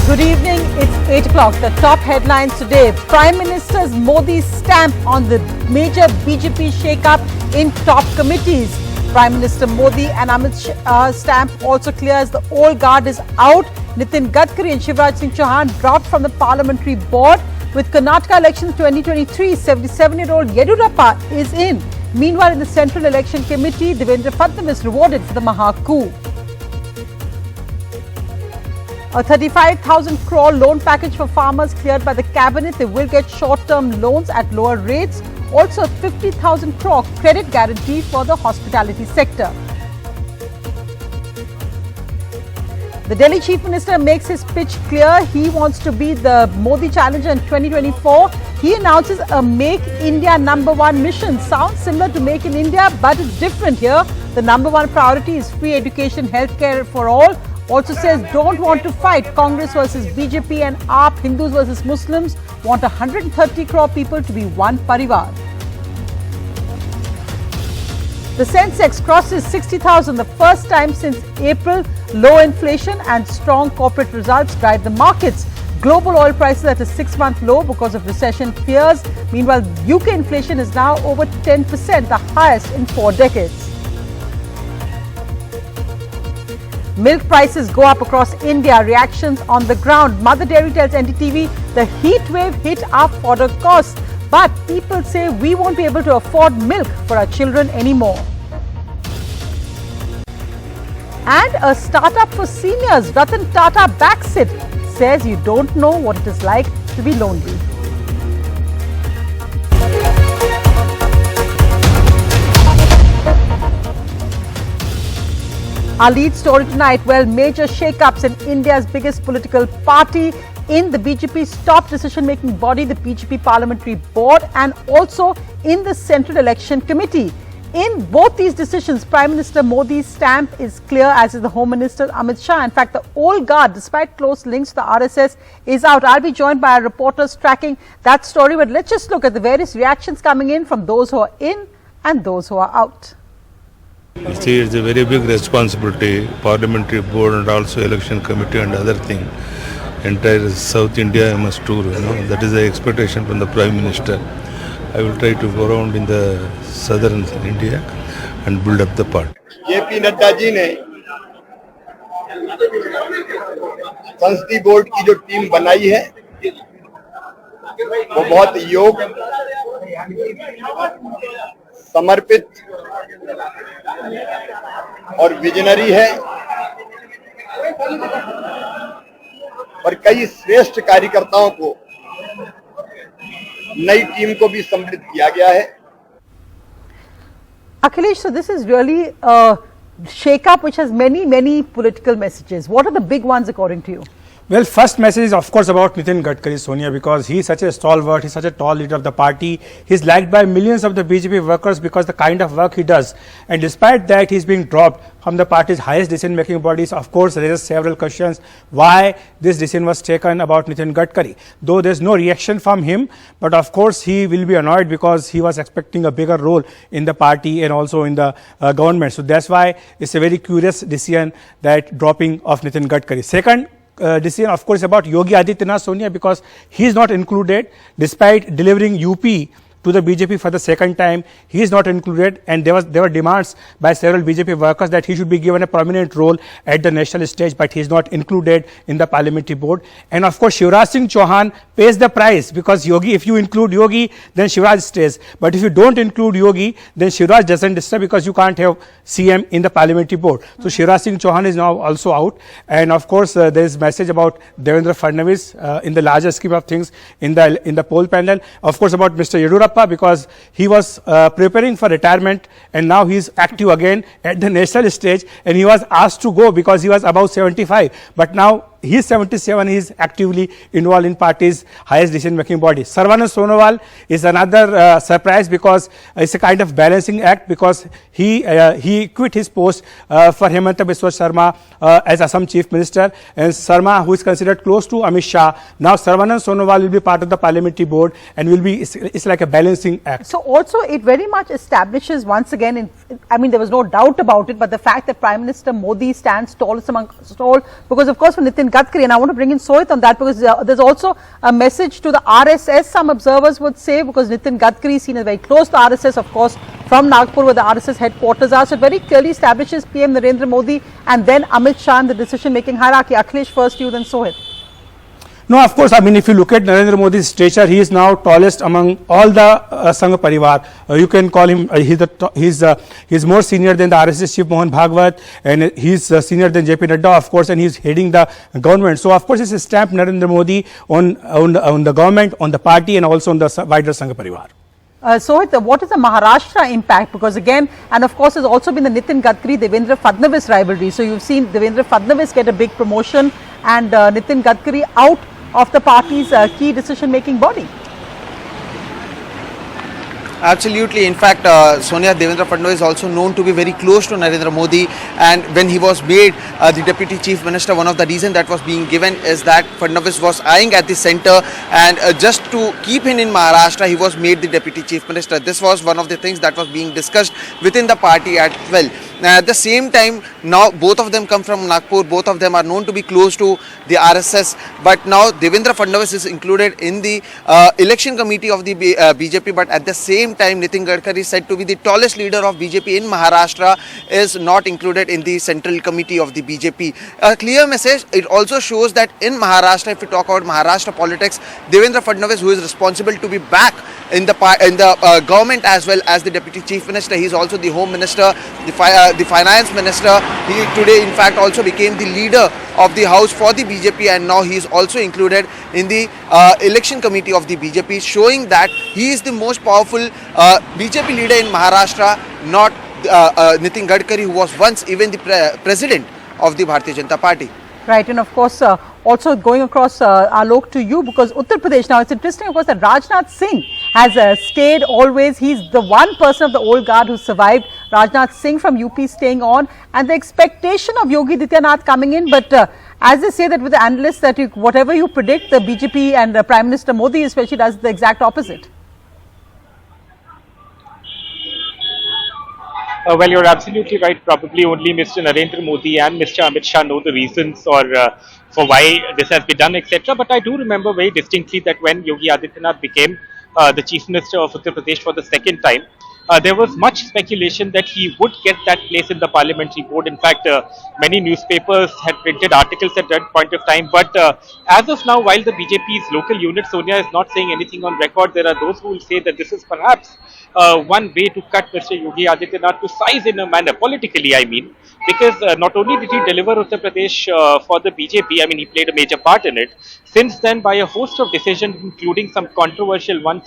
Good evening, it's 8 o'clock. The top headlines today. Prime Minister Modi's stamp on the major BJP shake-up in top committees. Prime Minister Modi and Amit stamp also clears the old guard is out. Nitin Gadkari and Shivraj Chouhan dropped from the parliamentary board. With Karnataka elections 2023, 77-year-old Yediyurappa is in. Meanwhile, in the Central Election Committee, Devendra Fadnavis rewarded for the Maha coup. A 35,000 crore loan package for farmers cleared by the cabinet. They will get short-term loans at lower rates. Also, a 50,000 crore credit guarantee for the hospitality sector. The Delhi Chief Minister makes his pitch clear. He wants to be the Modi challenger in 2024. He announces a Make India #1 mission. Sounds similar to Make in India, but it's different here. The #1 priority is free education, healthcare for all. Also says don't want to fight Congress versus BJP and AAP, Hindus versus Muslims. Want 130 crore people to be one parivar. The Sensex crosses 60,000 the first time since April. Low inflation and strong corporate results drive the markets. Global oil prices at a 6-month low because of recession fears. Meanwhile, UK inflation is now over 10%, the highest in 4 decades. Milk prices go up across India. Reactions on the ground. Mother Dairy tells NDTV the heat wave hit our fodder costs. But people say we won't be able to afford milk for our children anymore. And a startup for seniors. Ratan Tata backs it. Says you don't know what it is like to be lonely. Our lead story tonight, well, major shake-ups in India's biggest political party, in the BJP's top decision-making body, the BJP Parliamentary Board, and also in the Central Election Committee. In both these decisions, Prime Minister Modi's stamp is clear, as is the Home Minister Amit Shah. In fact, the old guard, despite close links to the RSS, is out. I'll be joined by our reporters tracking that story, but let's just look at the various reactions coming in from those who are in and those who are out. You see, it's a very big responsibility, parliamentary board and also election committee and other thing. Entire South India must tour, that is the expectation from the Prime Minister. I will try to go around in the southern India and build up the party. JP Nadda ji ने संसदीय board की जो team बनाई है वो बहुत योग्य, समर्पित और विजनरी है और कई श्रेष्ठ कार्यकर्ताओं को नई टीम को भी सम्मिलित किया गया है. Akhilesh, so this is really a shake-up which has many political messages. What are the big ones according to you? Well, first message is of course about Nitin Gadkari, Sonia, because he is such a stalwart, he is such a tall leader of the party. He is liked by millions of the BJP workers because the kind of work he does. And despite that, he is being dropped from the party's highest decision-making bodies. Of course, there is several questions why this decision was taken about Nitin Gadkari. Though there is no reaction from him, but of course he will be annoyed because he was expecting a bigger role in the party and also in the government. So that's why it's a very curious decision, that dropping of Nitin Gadkari. Second decision, of course, about Yogi Adityanath, Sonia, because he is not included despite delivering UP to the BJP for the second time. He is not included, and there were demands by several BJP workers that he should be given a prominent role at the national stage, but he is not included in the parliamentary board. And of course, Shivraj Chouhan pays the price, because Yogi, if you include Yogi, then Shivraj stays. But if you don't include Yogi, then Shivraj doesn't stay, because you can't have CM in the parliamentary board. So Shivraj Chouhan is now also out. And of course, there is message about Devendra Fadnavis in the larger scheme of things in the poll panel. Of course, about Mr. Yediyurappa, because he was preparing for retirement and now he is active again at the national stage, and he was asked to go because he was above 75. But now he is 77, he is actively involved in party's highest decision-making body. Saravanan Sonowal is another surprise, because it's a kind of balancing act, because he quit his post for Hemanta Biswa Sharma as Assam Chief Minister, and Sharma, who is considered close to Amit Shah, now Saravanan Sonowal will be part of the parliamentary board and will be, it's like a balancing act. So also it very much establishes once again, I mean there was no doubt about it, but the fact that Prime Minister Modi stands tallest among tall, because of course for Nitin Nitin Gadkari, and I want to bring in Sohit on that because there's also a message to the RSS, some observers would say, because Nitin Gadkari is seen as very close to RSS, of course, from Nagpur where the RSS headquarters are. So it very clearly establishes PM Narendra Modi and then Amit Shah in the decision-making hierarchy. Akhilesh, first you, then Sohit. No, of course, I mean, if you look at Narendra Modi's stature, he is now tallest among all the Sangh Parivar. You can call him, he's more senior than the RSS chief Mohan Bhagwat, and he's senior than JP Nadda, of course, and he's heading the government. So, of course, it's a stamp Narendra Modi on the government, on the party, and also on the wider Sangh Parivar. Sohit, what is the Maharashtra impact? Because again, and of course, there's also been the Nitin Gadkari, Devendra Fadnavis rivalry. So you've seen Devendra Fadnavis get a big promotion and Nitin Gadkari out of the party's key decision-making body. Absolutely. In fact, Sonia, Devendra Fadnavis is also known to be very close to Narendra Modi, and when he was made the Deputy Chief Minister, one of the reasons that was being given is that Fadnavis was eyeing at the centre, and just to keep him in Maharashtra, he was made the Deputy Chief Minister. This was one of the things that was being discussed within the party as well. At the same time, now both of them come from Nagpur, both of them are known to be close to the RSS, but now Devendra Fadnavis is included in the election committee of the BJP, but at the same time Nitin Gadkari, said to be the tallest leader of BJP in Maharashtra, is not included in the central committee of the BJP. A clear message. It also shows that in Maharashtra, if we talk about Maharashtra politics, Devendra Fadnavis, who is responsible to be back in the government as well as the Deputy Chief Minister, he is also the Home Minister, the Finance Minister. He today in fact also became the leader of the House for the BJP, and now he is also included in the election committee of the BJP, showing that he is the most powerful BJP leader in Maharashtra, not Nitin Gadkari, who was once even the president of the Bharatiya Janata Party. Right, and of course, also going across Alok to you, because Uttar Pradesh, now it's interesting, of course, that Rajnath Singh has stayed always. He's the one person of the old guard who survived. Rajnath Singh from UP staying on, and the expectation of Yogi Adityanath coming in. But as they say that with the analysts, that whatever you predict, the BJP and Prime Minister Modi especially does the exact opposite. Well, you're absolutely right. Probably only Mr. Narendra Modi and Mr. Amit Shah know the reasons or for why this has been done, etc. But I do remember very distinctly that when Yogi Adityanath became the Chief Minister of Uttar Pradesh for the second time, there was much speculation that he would get that place in the parliamentary board. In fact, many newspapers had printed articles at that point of time. But as of now, while the BJP's local unit, Sonia, is not saying anything on record, there are those who will say that this is perhaps one way to cut Mr. Yogi Adityanath to size in a manner, politically I mean, because not only did he deliver Uttar Pradesh for the BJP, I mean he played a major part in it, since then by a host of decisions, including some controversial ones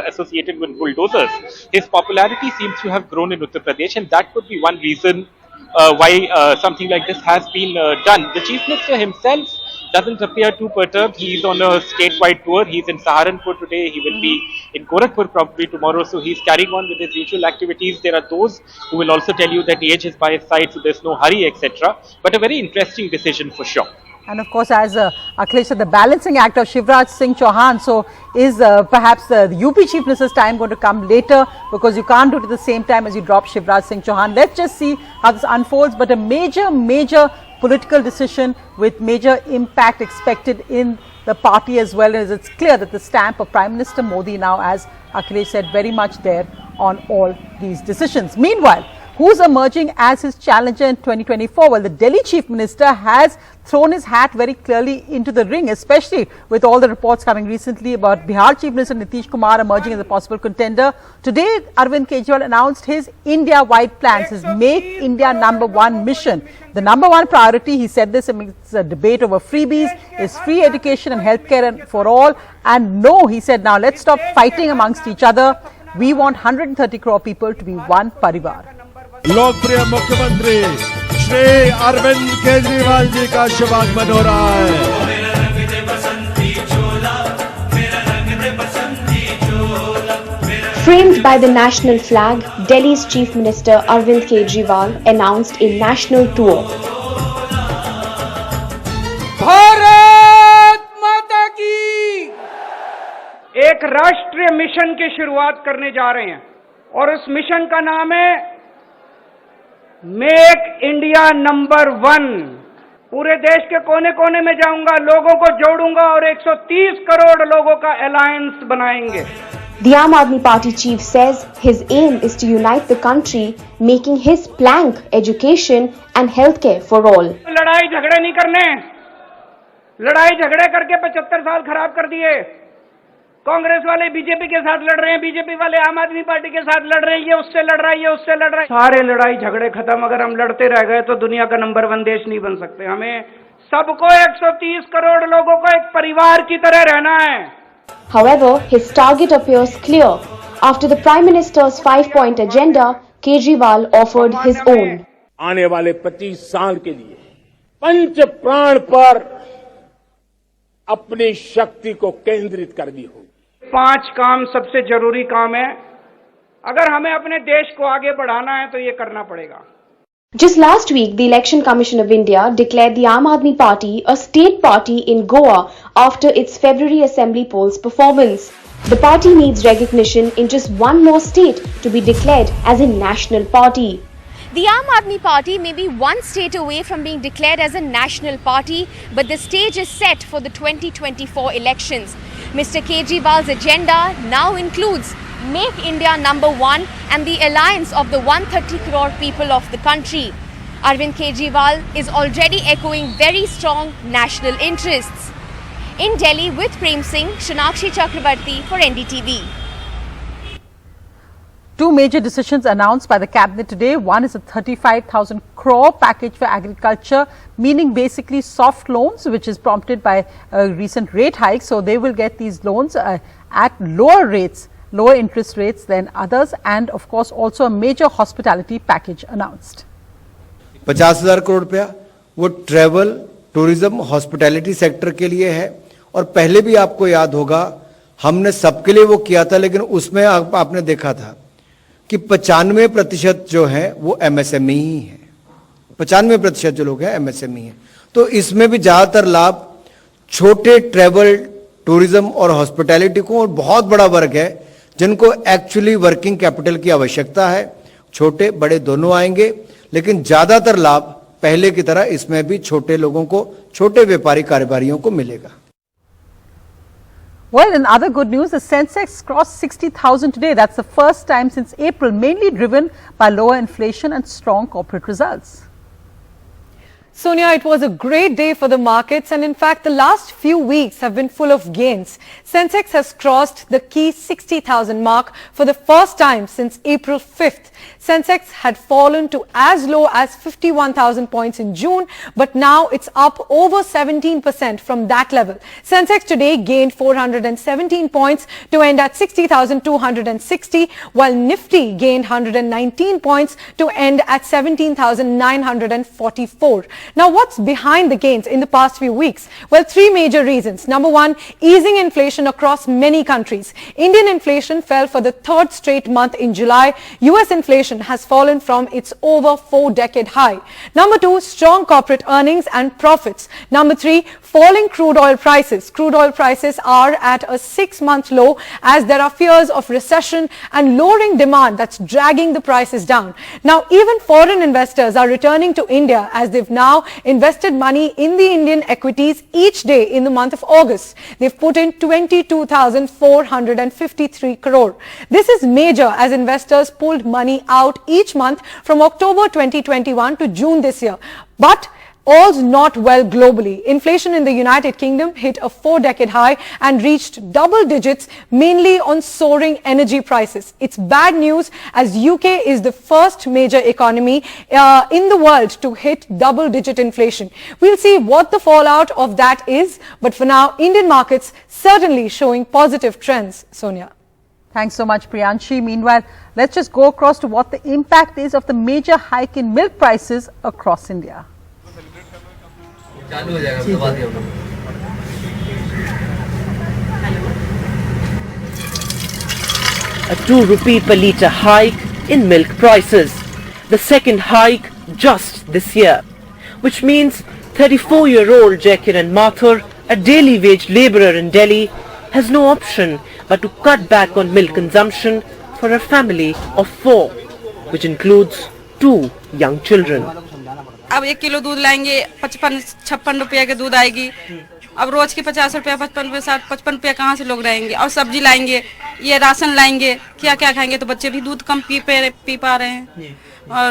associated with bulldozers, his popularity seems to have grown in Uttar Pradesh, and that could be one reason why something like this has been done. The Chief Minister himself doesn't appear too perturbed. He's on a statewide tour. He's in Saharanpur today. He will be in Gorakhpur probably tomorrow. So he's carrying on with his usual activities. There are those who will also tell you that age is by his side, so there's no hurry, etc. But a very interesting decision for sure. And of course, as Akhilesh said, the balancing act of Shivraj Chouhan. So is perhaps the UP Chief Minister's time going to come later, because you can't do it at the same time as you drop Shivraj Chouhan. Let's just see how this unfolds. But a major political decision with major impact expected in the party as well, as it's clear that the stamp of Prime Minister Modi now, as Akhilesh said, very much there on all these decisions. Meanwhile, who's emerging as his challenger in 2024? Well, the Delhi Chief Minister has thrown his hat very clearly into the ring, especially with all the reports coming recently about Bihar Chief Minister Nitish Kumar emerging as a possible contender. Today, Arvind Kejriwal announced his India-wide plans, his Make India #1 mission. The #1 priority, he said this amidst a debate over freebies, is free education and healthcare for all. And no, he said, now let's stop fighting amongst each other. We want 130 crore people to be one parivar. लोकप्रिय मुख्यमंत्री श्री अरविंद केजरीवाल जी का शुभागमन हो रहा है। Framed by the national flag, Delhi's Chief Minister Arvind Kejriwal announced a national tour. Bharat माता की! एक राष्ट्रीय मिशन की शुरुआत करने जा रहे हैं और उस मिशन का नाम है मेक इंडिया #1। पूरे देश के कोने कोने में जाऊंगा, लोगों को जोड़ूंगा और 130 करोड़ लोगों का अलायंस बनाएंगे। The Aam Aadmi Party chief says his aim is to unite the country, making his plank education and healthcare for all. लड़ाई झगड़े नहीं करने, लड़ाई झगड़े करके 75 साल खराब कर दिए। कांग्रेस वाले बीजेपी के साथ लड़ रहे हैं, बीजेपी वाले आम आदमी पार्टी के साथ लड़ रहे हैं, ये उससे लड़ रहा है, ये उससे लड़ रहा है। सारे लड़ाई झगड़े खत्म। अगर हम लड़ते रह गए तो दुनिया का नंबर 1 देश नहीं बन सकते। हमें सबको 130 करोड़ लोगों को एक परिवार की तरह रहना है। However, his target appears clear. After the Prime Minister's 5-point agenda, Kejriwal offered his own. आने वाले 25 साल के लिए पंच प्राण पर अपनी शक्ति को केंद्रित करनी होगी। 5 काम सबसे जरूरी काम है। अगर हमें अपने देश को आगे बढ़ाना है तो ये करना पड़ेगा। Just last week, the Election Commission of India declared the Aam Aadmi Party a state party in Goa after its February Assembly polls performance. The party needs recognition in just one more state to be declared as a national party. The Aam Aadmi Party may be one state away from being declared as a national party, but the stage is set for the 2024 elections. Mr. Kejriwal's agenda now includes Make India #1 and the alliance of the 130 crore people of the country. Arvind Kejriwal is already echoing very strong national interests. In Delhi with Prem Singh, Shunakshi Chakrabarti for NDTV. 2 major decisions announced by the cabinet today. One is a 35,000 crore package for agriculture, meaning basically soft loans, which is prompted by a recent rate hike. So they will get these loans at lower rates, lower interest rates than others, and of course also a major hospitality package announced. 50,000 crore रुपया वो travel, tourism, hospitality sector के लिए है। और पहले भी आपको याद होगा हमने सबके लिए वो किया था, लेकिन उसमें आपने देखा था कि 95% जो है वो एमएसएमई ही है। 95% जो लोग हैं एमएसएमई है। तो इसमें भी ज्यादातर लाभ छोटे ट्रैवल, टूरिज्म और हॉस्पिटैलिटी को, और बहुत बड़ा वर्ग है जिनको एक्चुअली वर्किंग कैपिटल की आवश्यकता है। छोटे बड़े दोनों आएंगे, लेकिन ज्यादातर लाभ पहले की तरह इसमें भी छोटे लोगों को, छोटे व्यापारी कारोबारियों को मिलेगा। Well, in other good news, the Sensex crossed 60,000 today. That's the first time since April, mainly driven by lower inflation and strong corporate results. Sonia, it was a great day for the markets, and in fact the last few weeks have been full of gains. Sensex has crossed the key 60,000 mark for the first time since April 5th. Sensex had fallen to as low as 51,000 points in June, but now it's up over 17% from that level. Sensex today gained 417 points to end at 60,260, while Nifty gained 119 points to end at 17,944. Now, what's behind the gains in the past few weeks? Well, 3 major reasons. Number 1, easing inflation across many countries. Indian inflation fell for the 3rd straight month in July. US inflation has fallen from its over 4-decade high. Number 2, strong corporate earnings and profits. Number 3, falling crude oil prices. Crude oil prices are at a 6-month low as there are fears of recession and lowering demand that's dragging the prices down. Now, even foreign investors are returning to India as they've now invested money in the Indian equities each day in the month of August. They've put in 22,453 crore. This is major as investors pulled money out each month from October 2021 to June this year. But all's not well globally. Inflation in the United Kingdom hit a 4-decade high and reached double digits, mainly on soaring energy prices. It's bad news as UK is the first major economy in the world to hit double-digit inflation. We'll see what the fallout of that is, but for now, Indian markets certainly showing positive trends. Sonia. Thanks so much, Priyanshi. Meanwhile, let's just go across to what the impact is of the major hike in milk prices across India. A 2 rupee per litre hike in milk prices. The second hike just this year, which means 34-year-old Jacqueline Mathur, a daily wage labourer in Delhi, has no option but to cut back on milk consumption for a family of 4, which includes 2 young children. अब 1 kilo दूध लाएंगे 55-56 रुपया के दूध आएगी। अब रोज के 50 रुपया 55 रुपया 60-55 रुपया कहाँ से लोग रहेंगे। और सब्जी लाएंगे, ये राशन लाएंगे, क्या क्या खाएंगे। तो बच्चे भी दूध कम पी पा रहे हैं। और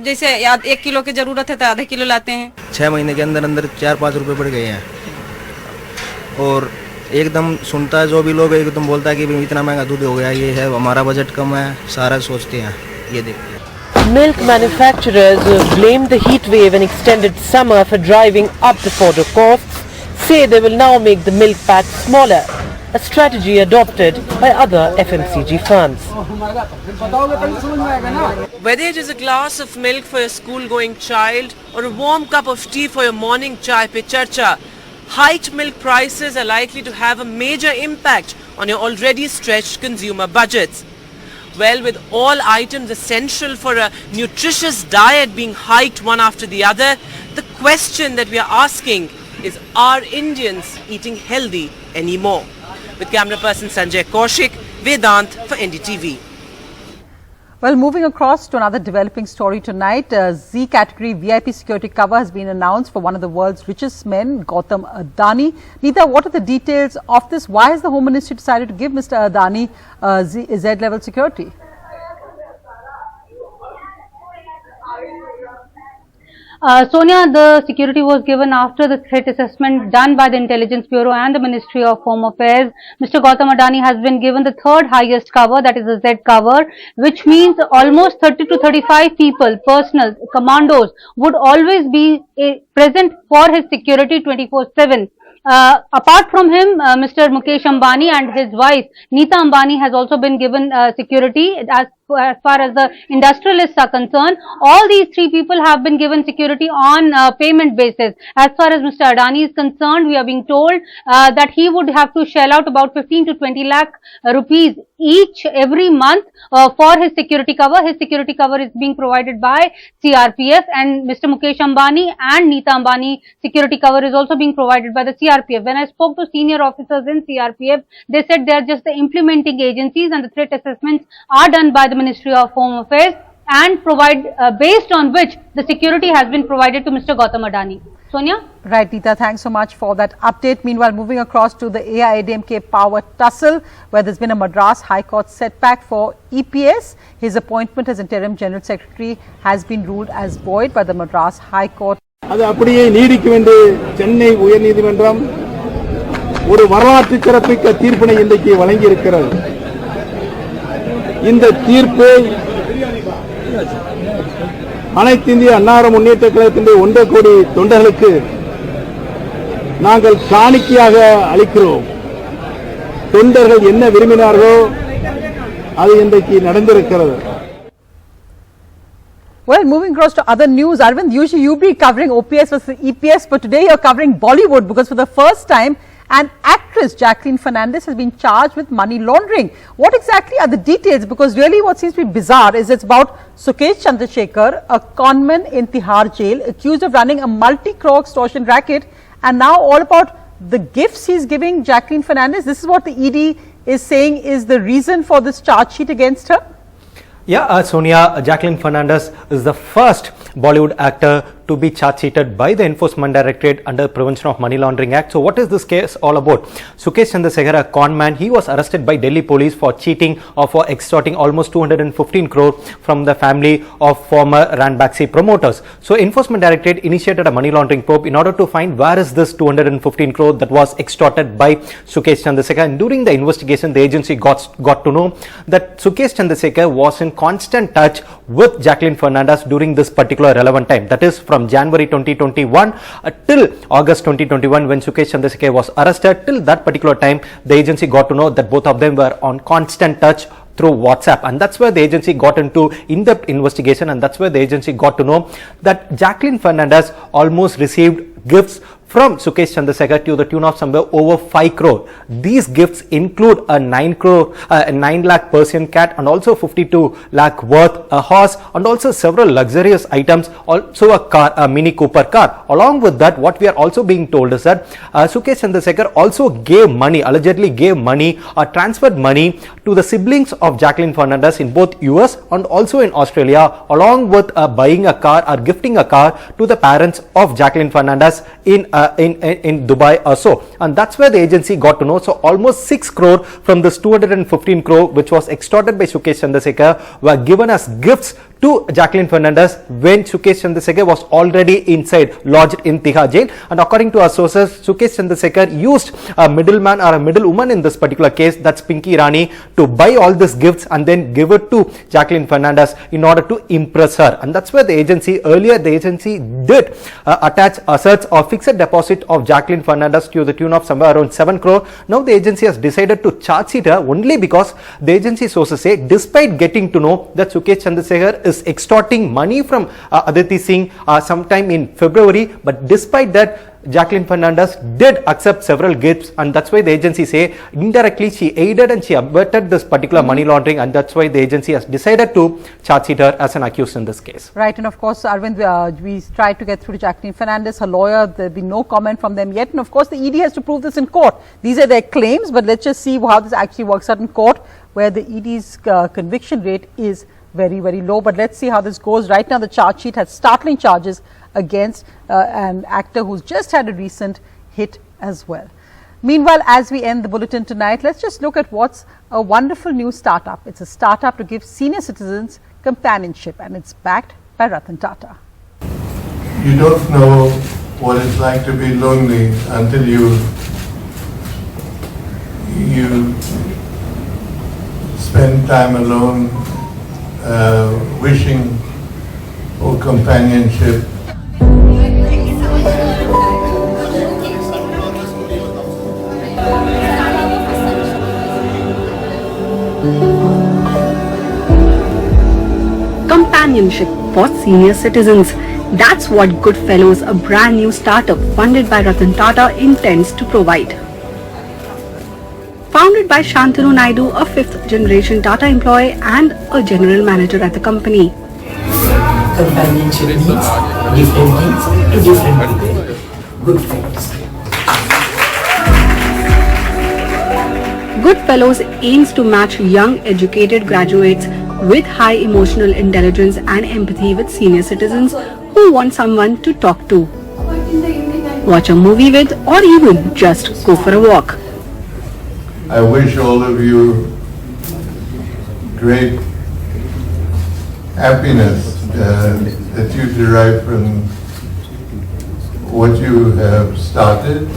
जैसे 1 किलो की जरूरत है तो आधा किलो लाते हैं। 6 महीने के अंदर अंदर 4-5 रुपए बढ़ गए हैं। और एकदम सुनता है जो भी लोग एकदम बोलता है कि इतना महंगा दूध हो गया, ये है हमारा बजट कम है, सारा सोचते हैं। ये देखिए Milk manufacturers who have blamed the heat wave and extended summer for driving up the fodder costs say they will now make the milk pack smaller, a strategy adopted by other FMCG firms. Whether it is a glass of milk for your school-going child or a warm cup of tea for your morning chai pe charcha, hiked milk prices are likely to have a major impact on your already stretched consumer budgets. Well, with all items essential for a nutritious diet being hiked one after the other, the question that we are asking is, are Indians eating healthy anymore? With camera person Sanjay Kaushik, Vedant for NDTV. Well, moving across to another developing story tonight, Z category VIP security cover has been announced for one of the world's richest men, Gautam Adani. Neeta, what are the details of this? Why has the Home Ministry decided to give Mr. Adani Z-level security? Sonia, the security was given after the threat assessment done by the Intelligence Bureau and the Ministry of Home Affairs. Mr. Gautam Adani has been given the third highest cover, that is the Z cover, which means almost 30 to 35 people, personal, commandos, would always be present for his security 24/7. Apart from him, Mr. Mukesh Ambani and his wife, Neeta Ambani, has also been given security. As far as the industrialists are concerned, all these three people have been given security on payment basis. As far as Mr. Adani is concerned, we are being told that he would have to shell out about 15 to 20 lakh rupees each every month for his security cover. His security cover is being provided by CRPF, and Mr. Mukesh Ambani and Neeta Ambani security cover is also being provided by the CRPF. When I spoke to senior officers in CRPF, they said they are just the implementing agencies and the threat assessments are done by the Ministry of Home Affairs and provide based on which the security has been provided to Mr. Gautam Adani. Sonia? Right, Neeta, thanks so much for that update. Meanwhile, moving across to the AIADMK power tussle, where there's been a Madras High Court setback for EPS. His appointment as Interim General Secretary has been ruled as void by the Madras High Court. அது அப்படியே நீடிக்கும் என்று சென்னை உயர்நீதிமன்றம் ஒரு வரலாற்று சிறப்புமிக்க தீர்ப்பினை இன்றைக்கு வழங்கி இருக்கிறது. இந்த தீர்ப்பு அனைத்து இந்திய அண்ணா முன்னேற்ற கழகத்தின் 1 கோடி தொண்டர்களுக்கு நாங்கள் காணிக்கையாக அளிக்கிறோம். தொண்டர்கள் என்ன விரும்பினார்களோ அது இன்றைக்கு நடந்திருக்கிறது. Well, moving across to other news, Arvind, usually you be covering OPS versus EPS, but today you're covering Bollywood because for the first time, an actress, Jacqueline Fernandez, has been charged with money laundering. What exactly are the details? Because really what seems to be bizarre is it's about Sukesh Chandrashekar, a conman in Tihar jail, accused of running a multi-crore extortion racket, and now all about the gifts he's giving Jacqueline Fernandez. This is what the ED is saying is the reason for this charge sheet against her. Yeah, Sonia, Jacqueline Fernandez is the first Bollywood actor to be charge-sheeted by the Enforcement Directorate under Prevention of Money Laundering Act. So what is this case all about? Sukesh Chandrashekar, a con man, he was arrested by Delhi police for cheating or for extorting almost 215 crore from the family of former Ranbaxy promoters. So Enforcement Directorate initiated a money laundering probe in order to find where is this 215 crore that was extorted by Sukesh Chandrashekar. And during the investigation, the agency got to know that Sukesh Chandrashekar was in constant touch with Jacqueline Fernandez during this particular relevant time. That is from January 2021 till August 2021 when Sukesh Chandrashekar was arrested. Till that particular time, the agency got to know that both of them were on constant touch through WhatsApp, and that's where the agency got into in-depth investigation, and that's where the agency got to know that Jacqueline Fernandez almost received gifts from Sukesh Chandrashekar to the tune of somewhere over 5 crore. These gifts include a 9 lakh Persian cat and also 52 lakh worth a horse and also several luxurious items, also a car, a Mini Cooper car. Along with that, what we are also being told is that Sukesh Chandrashekar also gave money, allegedly gave money or transferred money to the siblings of Jacqueline Fernandez in both US and also in Australia, along with buying a car or gifting a car to the parents of Jacqueline Fernandez in Dubai or so. And that's where the agency got to know. So almost 6 crore from this 215 crore which was extorted by Sukesh Chandrashekar were given as gifts to Jacqueline Fernandez when Sukesh Chandrashekar was already inside, lodged in Tihar jail. And according to our sources, Sukesh Chandrashekar used a middleman or a middlewoman in this particular case, that's Pinky Rani, to buy all these gifts and then give it to Jacqueline Fernandez in order to impress her. And that's where the agency, earlier the agency did attach assets or fixed deposit of Jacqueline Fernandez to the tune of somewhere around 7 crore. Now the agency has decided to charge sheet her only because the agency sources say, despite getting to know that Sukesh Chandrashekar is extorting money from Aditi Singh sometime in February, but despite that, Jacqueline Fernandez did accept several gifts, and that's why the agency say indirectly she aided and she abetted this particular money laundering, and that's why the agency has decided to charge sheet her as an accused in this case. Right, and of course, Arvind, we tried to get through to Jacqueline Fernandez, her lawyer. There's been no comment from them yet, and of course, the ED has to prove this in court. These are their claims, but let's just see how this actually works out in court, where the ED's conviction rate is very, very low. But let's see how this goes. Right now, the charge sheet has startling charges against an actor who's just had a recent hit as well. Meanwhile, as we end the bulletin tonight, let's just look at what's a wonderful new startup. It's a startup to give senior citizens companionship, and it's backed by Ratan Tata. You don't know what it's like to be lonely until you spend time alone, wishing for companionship. Companionship for senior citizens. That's what Goodfellows, a brand new startup funded by Ratan Tata, intends to provide. Founded by Shantanu Naidu, a 5th generation Tata employee and a general manager at the company. Companionship needs different things to different people. Goodfellows. Goodfellows aims to match young educated graduates with high emotional intelligence and empathy with senior citizens who want someone to talk to, watch a movie with, or even just go for a walk. I wish all of you great happiness that you derive from what you have started.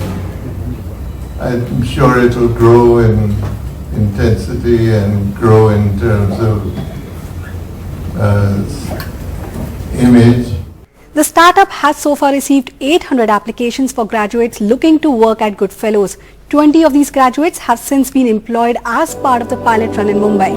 I'm sure it will grow in intensity and grow in terms of image. The startup has so far received 800 applications for graduates looking to work at Goodfellows. 20 of these graduates have since been employed as part of the pilot run in Mumbai.